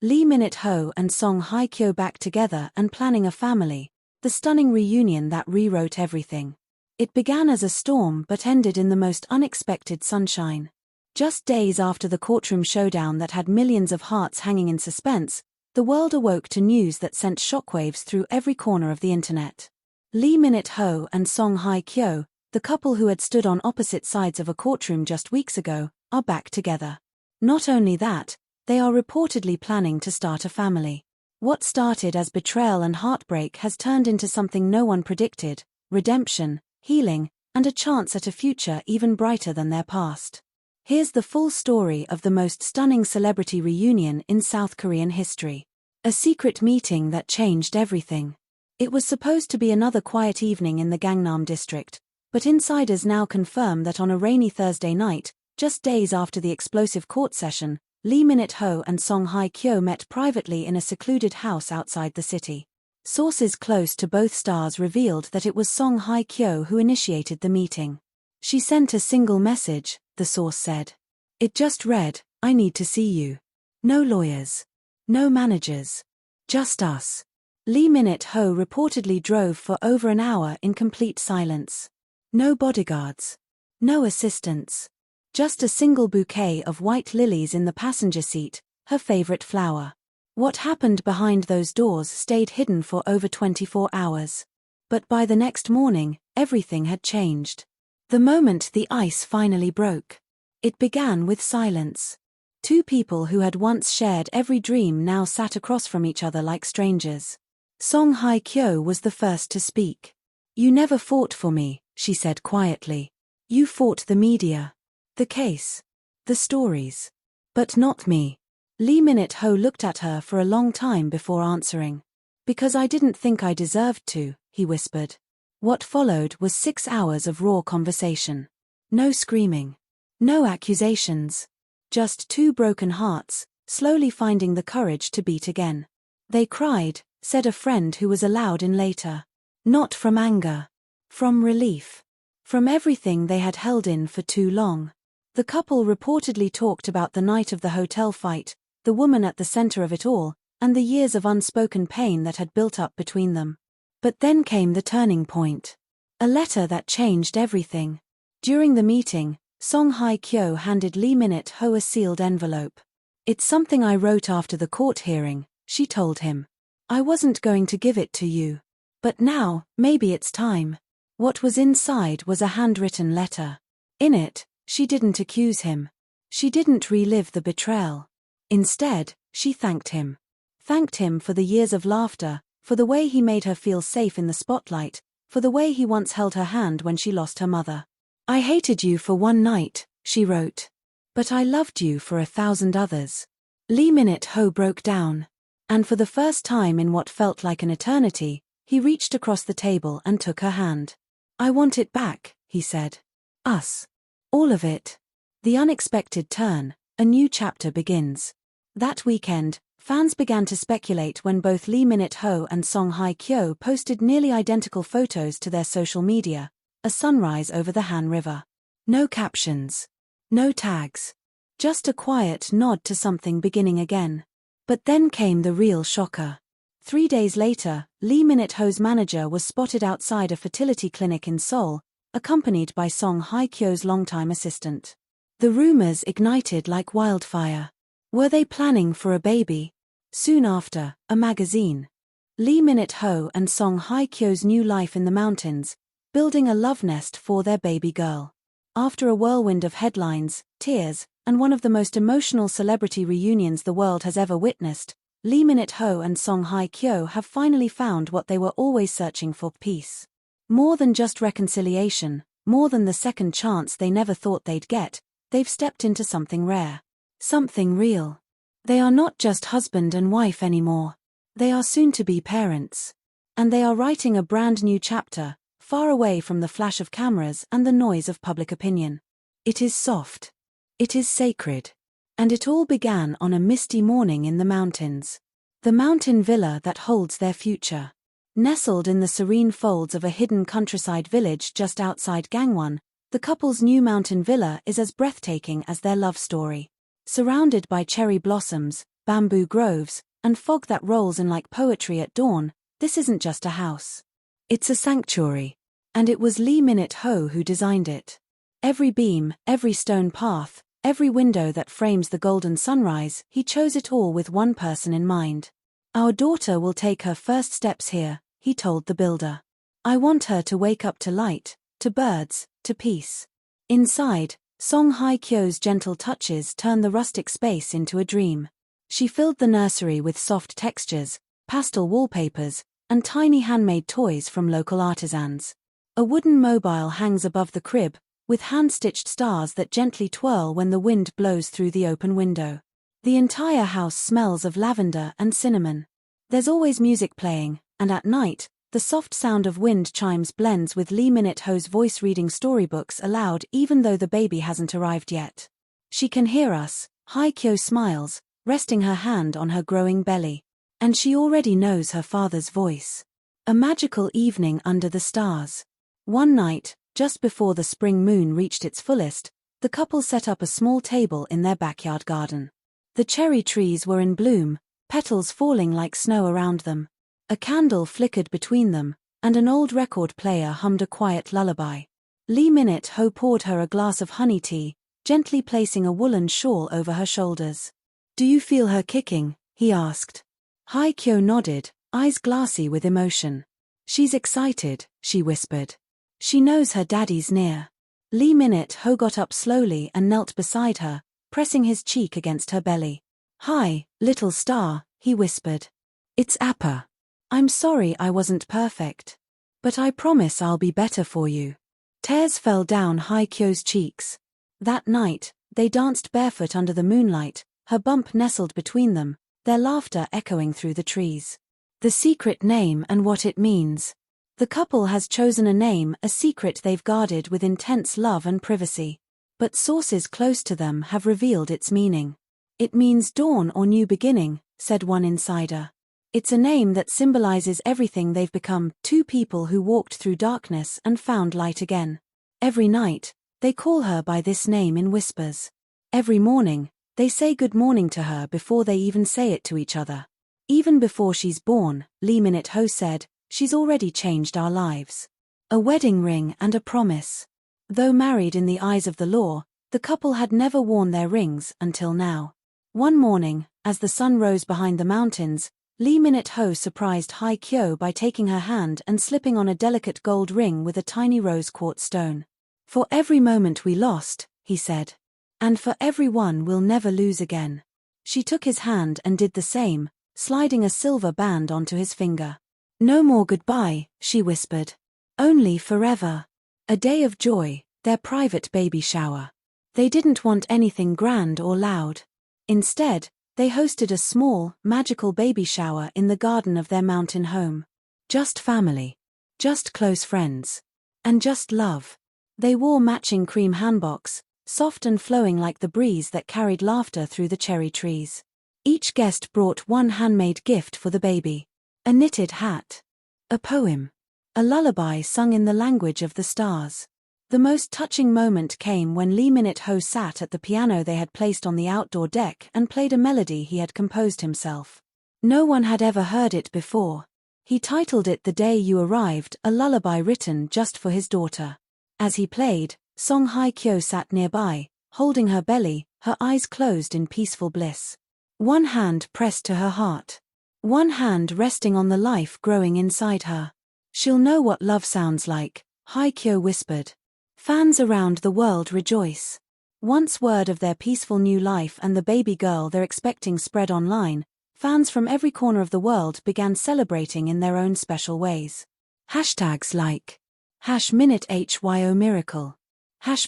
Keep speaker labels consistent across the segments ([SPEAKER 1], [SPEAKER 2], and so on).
[SPEAKER 1] Lee Minho and Song Hye Kyo back together and planning a family, the stunning reunion that rewrote everything. It began as a storm but ended in the most unexpected sunshine. Just days after the courtroom showdown that had millions of hearts hanging in suspense, the world awoke to news that sent shockwaves through every corner of the internet. Lee Minho and Song Hye Kyo, the couple who had stood on opposite sides of a courtroom just weeks ago, are back together. Not only that, they are reportedly planning to start a family. What started as betrayal and heartbreak has turned into something no one predicted: redemption, healing, and a chance at a future even brighter than their past. Here's the full story of the most stunning celebrity reunion in South Korean history. A secret meeting that changed everything. It was supposed to be another quiet evening in the Gangnam district, but insiders now confirm that on a rainy Thursday night, just days after the explosive court session, Lee Minho and Song Hye Kyo met privately in a secluded house outside the city. Sources close to both stars revealed that it was Song Hye Kyo who initiated the meeting. She sent a single message, the source said. It just read, "I need to see you. No lawyers. No managers. Just us." Lee Minho reportedly drove for over an hour in complete silence. No bodyguards. No assistants. Just a single bouquet of white lilies in the passenger seat, her favorite flower. What happened behind those doors stayed hidden for over 24 hours. But by the next morning, everything had changed. The moment the ice finally broke. It began with silence. Two people who had once shared every dream now sat across from each other like strangers. Song Hye Kyo was the first to speak. "You never fought for me," she said quietly. "You fought the media. The case. The stories. But not me." Lee Minho looked at her for a long time before answering. "Because I didn't think I deserved to," he whispered. What followed was 6 hours of raw conversation. No screaming. No accusations. Just two broken hearts, slowly finding the courage to beat again. "They cried," said a friend who was allowed in later. "Not from anger. From relief. From everything they had held in for too long." The couple reportedly talked about the night of the hotel fight, the woman at the center of it all, and the years of unspoken pain that had built up between them. But then came the turning point. A letter that changed everything. During the meeting, Song Hye Kyo handed Lee Minho a sealed envelope. "It's something I wrote after the court hearing," she told him. "I wasn't going to give it to you. But now, maybe it's time." What was inside was a handwritten letter. In it, she didn't accuse him. She didn't relive the betrayal. Instead, she thanked him. Thanked him for the years of laughter, for the way he made her feel safe in the spotlight, for the way he once held her hand when she lost her mother. "I hated you for one night," she wrote. "But I loved you for 1,000 others." Lee Minho broke down. And for the first time in what felt like an eternity, he reached across the table and took her hand. "I want it back," he said. "Us. All of it." The unexpected turn, a new chapter begins. That weekend, fans began to speculate when both Lee Minho and Song Hye Kyo posted nearly identical photos to their social media, a sunrise over the Han River. No captions. No tags. Just a quiet nod to something beginning again. But then came the real shocker. 3 days later, Lee Minho's manager was spotted outside a fertility clinic in Seoul, accompanied by Song Hye Kyo's longtime assistant. The rumors ignited like wildfire. Were they planning for a baby? Soon after, a magazine. Lee Minho and Song Hye Kyo's new life in the mountains, building a love nest for their baby girl. After a whirlwind of headlines, tears, and one of the most emotional celebrity reunions the world has ever witnessed, Lee Minho and Song Hye Kyo have finally found what they were always searching for: peace. More than just reconciliation, more than the second chance they never thought they'd get, they've stepped into something rare. Something real. They are not just husband and wife anymore. They are soon-to-be parents. And they are writing a brand new chapter, far away from the flash of cameras and the noise of public opinion. It is soft. It is sacred. And it all began on a misty morning in the mountains. The mountain villa that holds their future. Nestled in the serene folds of a hidden countryside village just outside Gangwon, the couple's new mountain villa is as breathtaking as their love story. Surrounded by cherry blossoms, bamboo groves, and fog that rolls in like poetry at dawn, this isn't just a house. It's a sanctuary. And it was Lee Minho who designed it. Every beam, every stone path, every window that frames the golden sunrise, he chose it all with one person in mind. Our daughter will take her first steps here, he told the builder. I want her to wake up to light, to birds, to peace. Inside, Song Hye Kyo's gentle touches turned the rustic space into a dream. She filled the nursery with soft textures, pastel wallpapers, and tiny handmade toys from local artisans. A wooden mobile hangs above the crib, with hand-stitched stars that gently twirl when the wind blows through the open window. The entire house smells of lavender and cinnamon. There's always music playing, and at night, the soft sound of wind chimes blends with Lee Minho's voice reading storybooks aloud even though the baby hasn't arrived yet. She can hear us, Hye Kyo smiles, resting her hand on her growing belly. And she already knows her father's voice. A magical evening under the stars. One night, just before the spring moon reached its fullest, the couple set up a small table in their backyard garden. The cherry trees were in bloom, petals falling like snow around them. A candle flickered between them, and an old record player hummed a quiet lullaby. Lee Minho poured her a glass of honey tea, gently placing a woolen shawl over her shoulders. Do you feel her kicking? He asked. Hye Kyo nodded, eyes glassy with emotion. She's excited, she whispered. She knows her daddy's near. Lee Minho got up slowly and knelt beside her, pressing his cheek against her belly. Hi, little star, he whispered. It's Appa. I'm sorry I wasn't perfect. But I promise I'll be better for you. Tears fell down Hye Kyo's cheeks. That night, they danced barefoot under the moonlight, her bump nestled between them, their laughter echoing through the trees. The secret name and what it means. The couple has chosen a name, a secret they've guarded with intense love and privacy. But sources close to them have revealed its meaning. It means dawn or new beginning, said one insider. It's a name that symbolizes everything they've become, two people who walked through darkness and found light again. Every night, they call her by this name in whispers. Every morning, they say good morning to her before they even say it to each other. Even before she's born, Lee Minho said, she's already changed our lives. A wedding ring and a promise. Though married in the eyes of the law, the couple had never worn their rings until now. One morning, as the sun rose behind the mountains, Lee Minho surprised Hye Kyo by taking her hand and slipping on a delicate gold ring with a tiny rose quartz stone. For every moment we lost, he said. And for every one we'll never lose again. She took his hand and did the same, sliding a silver band onto his finger. No more goodbye, she whispered. Only forever. A day of joy, their private baby shower. They didn't want anything grand or loud. Instead, they hosted a small, magical baby shower in the garden of their mountain home. Just family. Just close friends. And just love. They wore matching cream hanboks, soft and flowing like the breeze that carried laughter through the cherry trees. Each guest brought one handmade gift for the baby. A knitted hat. A poem. A lullaby sung in the language of the stars. The most touching moment came when Lee Minho sat at the piano they had placed on the outdoor deck and played a melody he had composed himself. No one had ever heard it before. He titled it The Day You Arrived, a lullaby written just for his daughter. As he played, Song Hye Kyo sat nearby, holding her belly, her eyes closed in peaceful bliss. One hand pressed to her heart. One hand resting on the life growing inside her. She'll know what love sounds like, Hye Kyo whispered. Fans around the world rejoice. Once word of their peaceful new life and the baby girl they're expecting spread online, fans from every corner of the world began celebrating in their own special ways. Hashtags like #MinutHyo Miracle,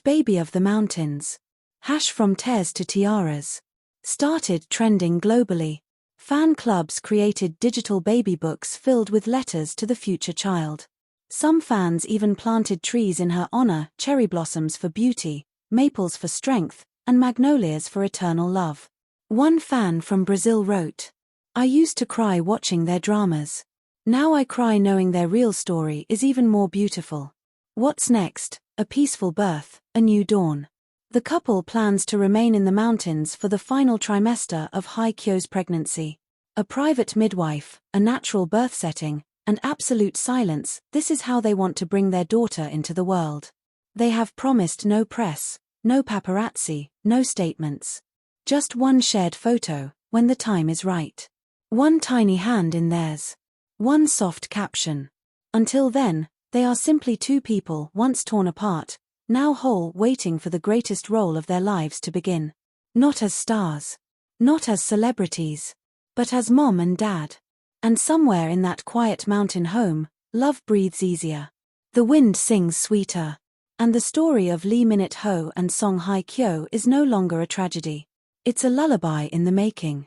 [SPEAKER 1] #Baby of the Mountains, #From Tears to Tiaras started trending globally. Fan clubs created digital baby books filled with letters to the future child. Some fans even planted trees in her honor, cherry blossoms for beauty, maples for strength, and magnolias for eternal love. One fan from Brazil wrote, I used to cry watching their dramas. Now I cry knowing their real story is even more beautiful. What's next? A peaceful birth, a new dawn. The couple plans to remain in the mountains for the final trimester of Hye Kyo's pregnancy. A private midwife, a natural birth setting, and absolute silence, this is how they want to bring their daughter into the world. They have promised no press, no paparazzi, no statements. Just one shared photo, when the time is right. One tiny hand in theirs. One soft caption. Until then, they are simply two people once torn apart, now whole, waiting for the greatest role of their lives to begin. Not as stars. Not as celebrities. But as mom and dad. And somewhere in that quiet mountain home, love breathes easier. The wind sings sweeter. And the story of Lee Minho and Song Hye Kyo is no longer a tragedy. It's a lullaby in the making.